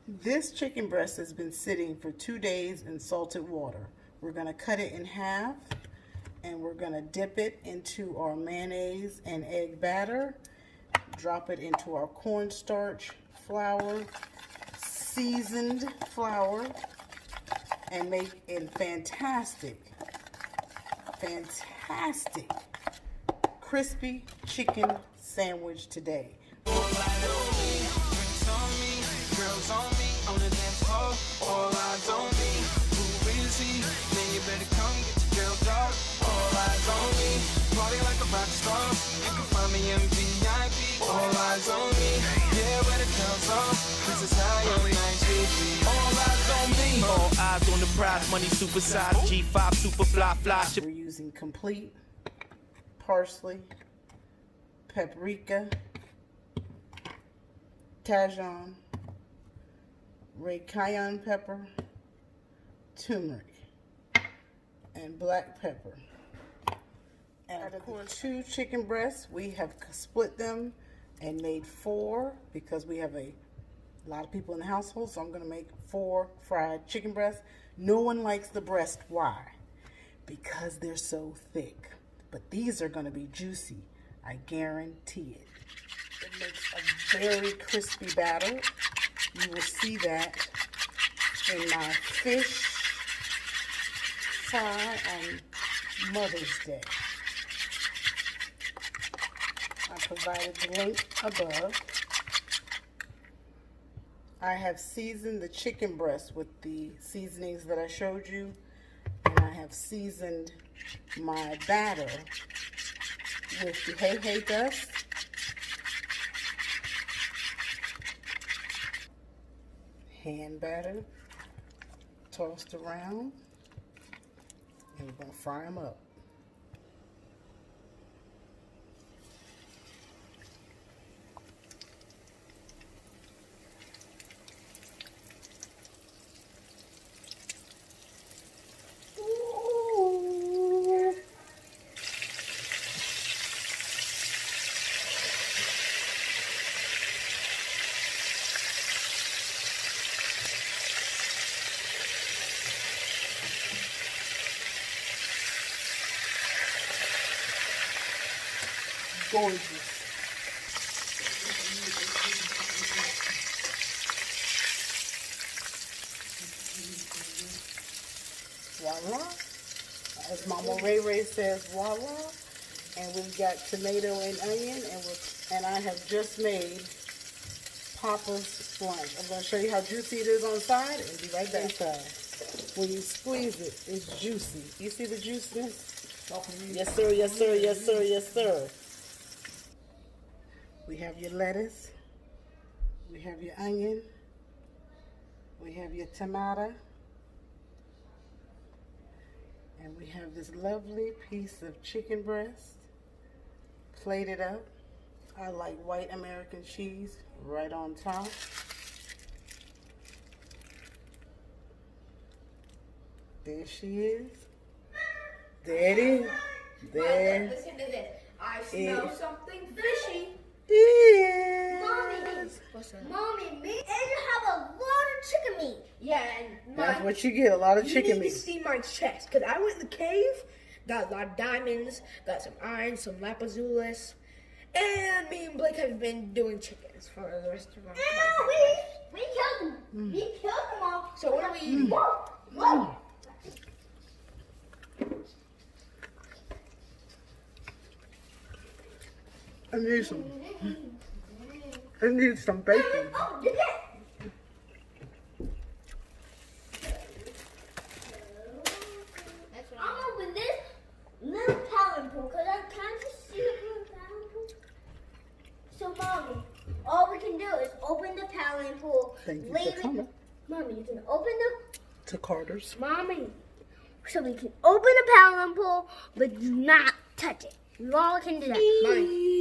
This chicken breast has been sitting for 2 days in salted water. We're going to cut it in half and we're going to dip it into our mayonnaise and egg batter. Drop it into our cornstarch flour, seasoned flour, and make a fantastic crispy chicken sandwich today. Girls on me, on the dance floor, all eyes on me. Who is he? Man, you better come get your girl dog. All eyes on me, party like a rock star. You can find me in VIP. All eyes on me, yeah, where the girls are. This is how your night should be. All eyes on me, all eyes on the prize. Money super size, G5 super fly. We're using complete parsley, paprika, Tajin, red cayenne pepper, turmeric, and black pepper. And out of the 2 chicken breasts, we have split them and made 4 because we have a lot of people in the household, so I'm going to make 4 fried chicken breasts. No one likes the breast. Why? Because they're so thick. But these are going to be juicy. I guarantee it. It makes a very crispy batter. You will see that in my fish fry on Mother's Day. I provided the link above. I have seasoned the chicken breast with the seasonings that I showed you, and I have seasoned my batter with the hey dust, hand batter, tossed around, and we're going to fry them up. Gorgeous. Voila. As Mama Ray Ray says, voila. And we've got tomato and onion, and I have just made Papa's lunch. I'm going to show you how juicy it is on the side and be right back. When you squeeze it, it's juicy. You see the juiciness? Yes, sir, yes, sir, yes, sir, yes, sir. We have your lettuce, we have your onion, we have your tomato, and we have this lovely piece of chicken breast plated up. I like white American cheese right on top. There she is. There it is. There. Listen to this. I smell something fishy. Yes. Mommy, me and you have a lot of chicken meat. Yeah, and that's what you get, a lot of chicken meat. You need to see my chest, because I went in the cave, got a lot of diamonds, got some iron, some lapizulis, and me and Blake have been doing chickens for the rest of our life. We killed them. We killed them all. So what are we eating? I need some bacon. Oh, did it? I'm gonna open this little talent pool because I can't just see the little talent pool. So, Mommy, all we can do is open the talent pool. Thank you for coming. Mommy, you can open the... To Carter's. Mommy, so we can open the talent pool, but do not touch it. You all can do that. Mommy.